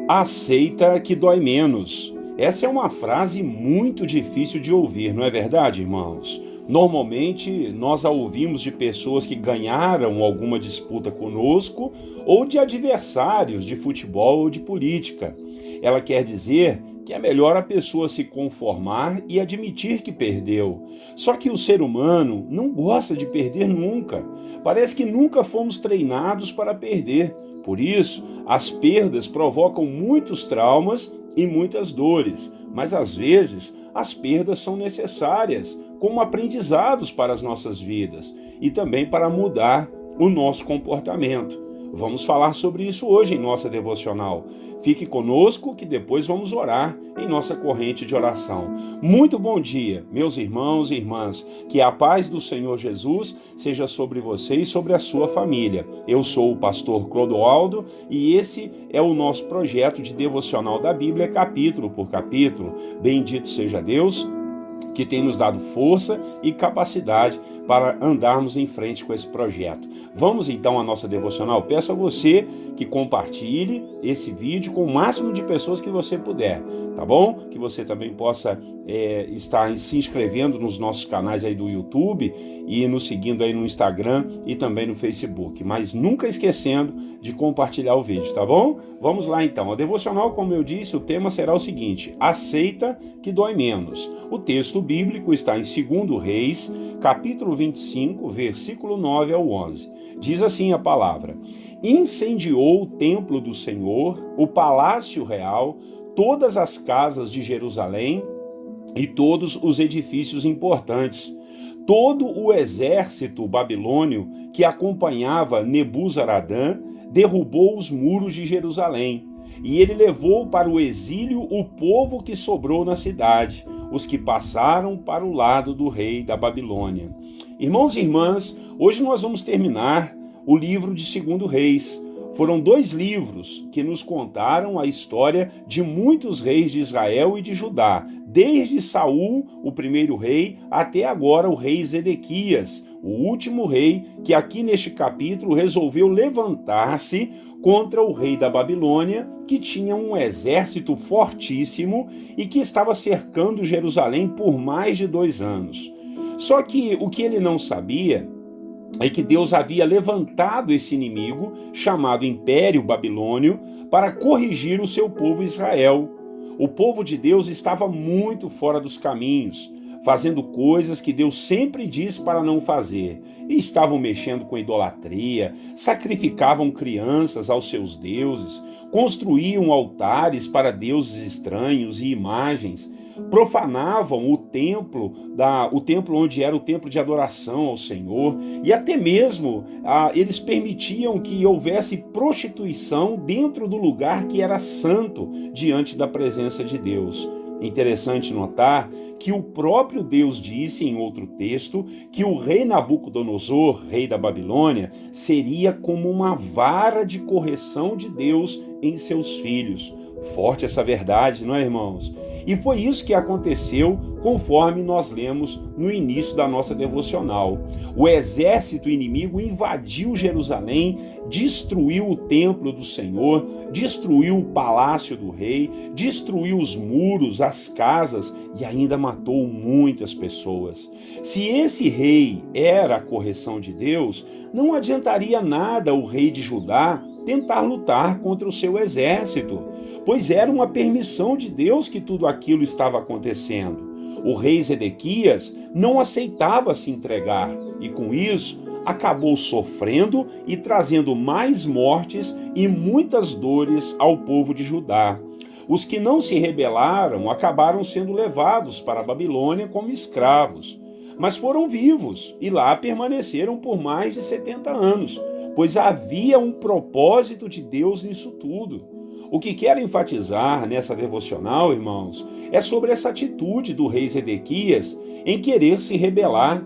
Aceita que dói menos. Essa é uma frase muito difícil de ouvir, não é verdade, irmãos? Normalmente, nós a ouvimos de pessoas que ganharam alguma disputa conosco ou de adversários de futebol ou de política. Ela quer dizer que é melhor a pessoa se conformar e admitir que perdeu. Só que o ser humano não gosta de perder nunca. Parece que nunca fomos treinados para perder. Por isso, as perdas provocam muitos traumas e muitas dores, mas às vezes as perdas são necessárias como aprendizados para as nossas vidas e também para mudar o nosso comportamento. Vamos falar sobre isso hoje em nossa devocional. Fique conosco que depois vamos orar em nossa corrente de oração. Muito bom dia, meus irmãos e irmãs. Que a paz do Senhor Jesus seja sobre você e sobre a sua família. Eu sou o pastor Clodoaldo e esse é o nosso projeto de devocional da Bíblia, capítulo por capítulo. Bendito seja Deus, que tem nos dado força e capacidade para andarmos em frente com esse projeto. Vamos então à nossa devocional. Peço a você que compartilhe esse vídeo com o máximo de pessoas que você puder, tá bom? Que você também possa estar se inscrevendo nos nossos canais aí do YouTube e nos seguindo aí no Instagram e também no Facebook. Mas nunca esquecendo de compartilhar o vídeo, tá bom? Vamos lá então. A devocional, como eu disse, o tema será o seguinte: aceita que dói menos. O texto bíblico está em 2 Reis, capítulo 25, versículo 9 ao 11. Diz assim a palavra: incendiou o templo do Senhor, o palácio real, todas as casas de Jerusalém e todos os edifícios importantes. Todo o exército babilônio que acompanhava Nebuzaradã derrubou os muros de Jerusalém, e ele levou para o exílio o povo que sobrou na cidade, os que passaram para o lado do rei da Babilônia. Irmãos e irmãs, hoje nós vamos terminar o livro de 2 Reis. Foram 2 livros que nos contaram a história de muitos reis de Israel e de Judá, desde Saul, o primeiro rei, até agora o rei Zedequias, o último rei que aqui neste capítulo resolveu levantar-se contra o rei da Babilônia, que tinha um exército fortíssimo e que estava cercando Jerusalém por mais de 2 anos. Só que o que ele não sabia é que Deus havia levantado esse inimigo, chamado Império Babilônio, para corrigir o seu povo Israel. O povo de Deus estava muito fora dos caminhos, fazendo coisas que Deus sempre disse para não fazer. E estavam mexendo com idolatria, sacrificavam crianças aos seus deuses, construíam altares para deuses estranhos e imagens, profanavam o templo onde era o templo de adoração ao Senhor, e até mesmo eles permitiam que houvesse prostituição dentro do lugar que era santo diante da presença de Deus. Interessante notar que o próprio Deus disse em outro texto que o rei Nabucodonosor, rei da Babilônia, seria como uma vara de correção de Deus em seus filhos. Forte essa verdade, não é, irmãos? E foi isso que aconteceu conforme nós lemos no início da nossa devocional. O exército inimigo invadiu Jerusalém, destruiu o templo do Senhor, destruiu o palácio do rei, destruiu os muros, as casas e ainda matou muitas pessoas. Se esse rei era a correção de Deus, não adiantaria nada o rei de Judá tentar lutar contra o seu exército, pois era uma permissão de Deus que tudo aquilo estava acontecendo. O rei Zedequias não aceitava se entregar e, com isso, acabou sofrendo e trazendo mais mortes e muitas dores ao povo de Judá. Os que não se rebelaram acabaram sendo levados para a Babilônia como escravos, mas foram vivos e lá permaneceram por mais de 70 anos, pois havia um propósito de Deus nisso tudo. O que quero enfatizar nessa devocional, irmãos, é sobre essa atitude do rei Zedequias em querer se rebelar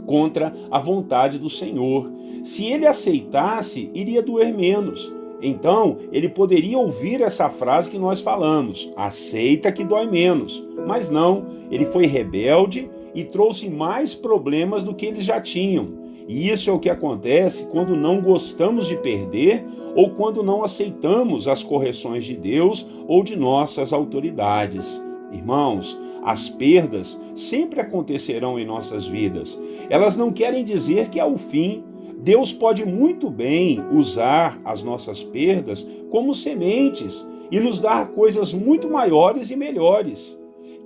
contra a vontade do Senhor. Se ele aceitasse, iria doer menos. Então, ele poderia ouvir essa frase que nós falamos: aceita que dói menos. Mas não, ele foi rebelde e trouxe mais problemas do que eles já tinham. E isso é o que acontece quando não gostamos de perder ou quando não aceitamos as correções de Deus ou de nossas autoridades. Irmãos, as perdas sempre acontecerão em nossas vidas. Elas não querem dizer que é o fim. Deus pode muito bem usar as nossas perdas como sementes e nos dar coisas muito maiores e melhores.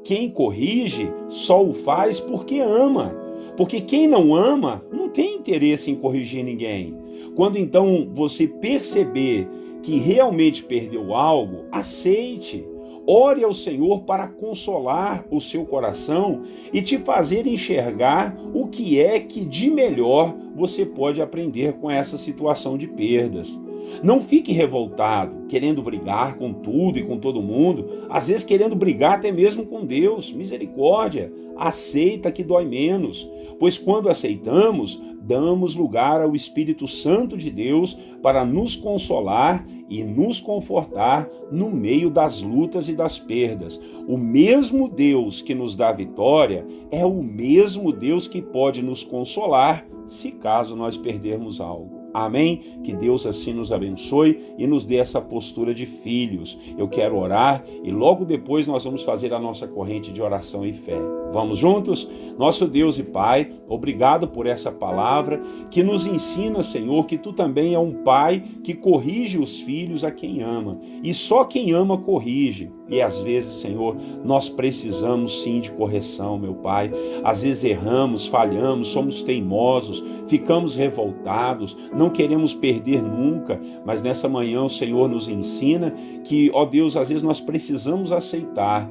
Quem corrige só o faz porque ama, porque quem não ama não tem interesse em corrigir ninguém. Quando então você perceber que realmente perdeu algo, aceite. Ore ao Senhor para consolar o seu coração e te fazer enxergar o que é que de melhor você pode aprender com essa situação de perdas. Não fique revoltado, querendo brigar com tudo e com todo mundo, às vezes querendo brigar até mesmo com Deus. Misericórdia, aceita que dói menos, pois quando aceitamos, damos lugar ao Espírito Santo de Deus para nos consolar e nos confortar no meio das lutas e das perdas. O mesmo Deus que nos dá vitória é o mesmo Deus que pode nos consolar se caso nós perdermos algo. Amém? Que Deus assim nos abençoe e nos dê essa postura de filhos. Eu quero orar e logo depois nós vamos fazer a nossa corrente de oração e fé. Vamos juntos? Nosso Deus e Pai, obrigado por essa palavra que nos ensina, Senhor, que Tu também é um Pai que corrige os filhos a quem ama. E só quem ama corrige. E às vezes, Senhor, nós precisamos sim de correção, meu Pai. Às vezes erramos, falhamos, somos teimosos, ficamos revoltados, não queremos perder nunca, mas nessa manhã o Senhor nos ensina que, ó Deus, às vezes nós precisamos aceitar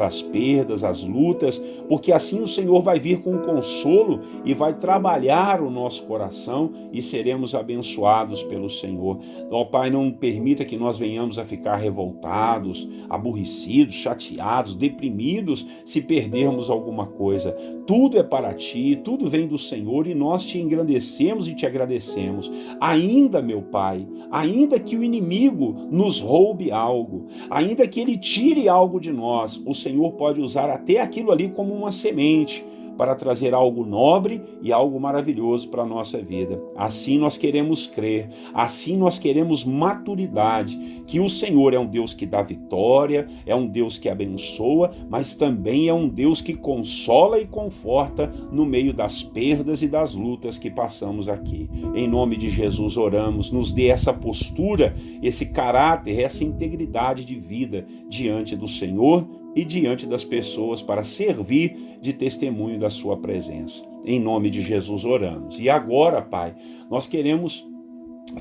as perdas, as lutas, porque assim o Senhor vai vir com consolo e vai trabalhar o nosso coração e seremos abençoados pelo Senhor. Ó Pai, não permita que nós venhamos a ficar revoltados, aborrecidos, chateados, deprimidos se perdermos alguma coisa. Tudo é para Ti, tudo vem do Senhor e nós Te engrandecemos e Te agradecemos. Ainda, meu Pai, ainda que o inimigo nos roube algo, ainda que ele tire algo de nós, o Senhor pode usar até aquilo ali como uma semente para trazer algo nobre e algo maravilhoso para a nossa vida. Assim nós queremos crer, assim nós queremos maturidade, que o Senhor é um Deus que dá vitória, é um Deus que abençoa, mas também é um Deus que consola e conforta no meio das perdas e das lutas que passamos aqui. Em nome de Jesus oramos, nos dê essa postura, esse caráter, essa integridade de vida diante do Senhor e diante das pessoas para servir de testemunho da sua presença. Em nome de Jesus oramos. E agora, Pai, nós queremos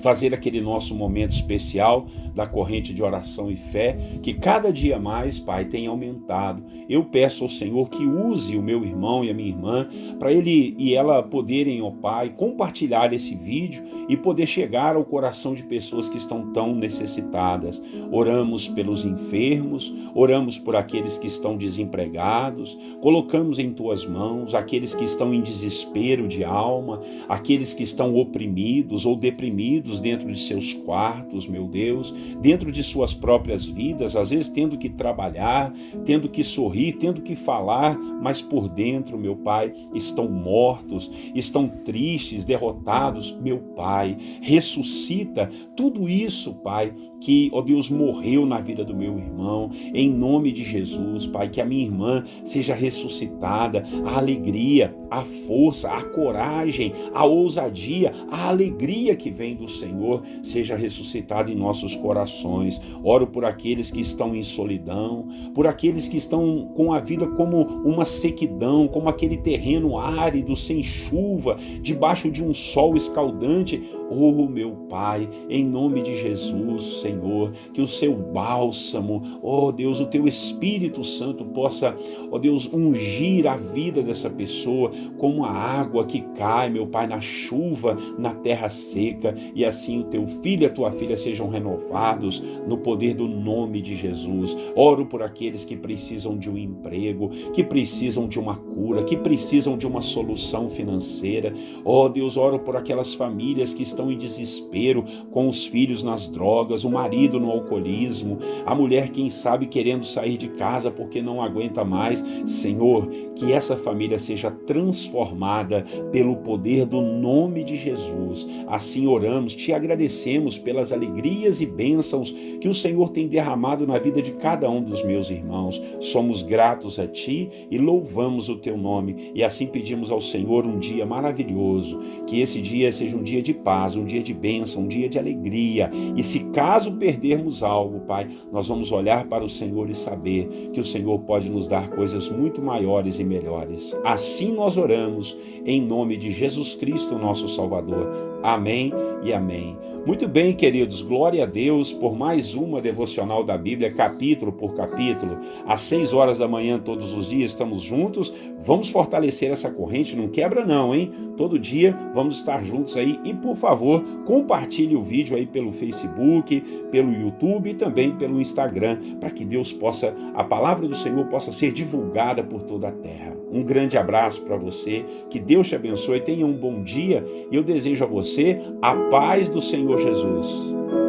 fazer aquele nosso momento especial da corrente de oração e fé, que cada dia mais, Pai, tem aumentado. Eu peço ao Senhor que use o meu irmão e a minha irmã para ele e ela poderem, ó Pai, compartilhar esse vídeo e poder chegar ao coração de pessoas que estão tão necessitadas. Oramos pelos enfermos, oramos por aqueles que estão desempregados, colocamos em Tuas mãos aqueles que estão em desespero de alma, aqueles que estão oprimidos ou deprimidos dentro de seus quartos, meu Deus, dentro de suas próprias vidas, às vezes tendo que trabalhar, tendo que sorrir, tendo que falar, mas por dentro, meu Pai, estão mortos, estão tristes, derrotados. Meu Pai, ressuscita tudo isso, Pai, que, ó Deus, morreu na vida do meu irmão, em nome de Jesus, Pai, que a minha irmã seja ressuscitada, a alegria, a força, a coragem, a ousadia, a alegria que vem do Senhor seja ressuscitada em nossos corações. Oro por aqueles que estão em solidão, por aqueles que estão com a vida como uma sequidão, como aquele terreno árido, sem chuva, debaixo de um sol escaldante. Oh, meu Pai, em nome de Jesus, Senhor, que o seu bálsamo, oh Deus, o teu Espírito Santo possa, oh Deus, ungir a vida dessa pessoa como a água que cai, meu Pai, na chuva, na terra seca, e assim o teu filho e a tua filha sejam renovados no poder do nome de Jesus. Oro por aqueles que precisam de um emprego, que precisam de uma cura, que precisam de uma solução financeira. Oh Deus, oro por aquelas famílias que estão em desespero, com os filhos nas drogas, o marido no alcoolismo, a mulher, quem sabe, querendo sair de casa porque não aguenta mais. Senhor, que essa família seja transformada pelo poder do nome de Jesus. Assim oramos louvamos, te agradecemos pelas alegrias e bênçãos que o Senhor tem derramado na vida de cada um dos meus irmãos. Somos gratos a ti e louvamos o teu nome. E assim pedimos ao Senhor um dia maravilhoso, que esse dia seja um dia de paz, um dia de bênção, um dia de alegria. E se caso perdermos algo, Pai, nós vamos olhar para o Senhor e saber que o Senhor pode nos dar coisas muito maiores e melhores. Assim nós oramos, em nome de Jesus Cristo, nosso Salvador. Amém e amém. Muito bem, queridos, glória a Deus por mais uma devocional da Bíblia, capítulo por capítulo. Às 6 horas da manhã, todos os dias, estamos juntos. Vamos fortalecer essa corrente, não quebra não, hein? Todo dia vamos estar juntos aí. E, por favor, compartilhe o vídeo aí pelo Facebook, pelo YouTube e também pelo Instagram, para que Deus possa, a palavra do Senhor possa ser divulgada por toda a terra. Um grande abraço para você, que Deus te abençoe, tenha um bom dia e eu desejo a você a paz do Senhor Jesus.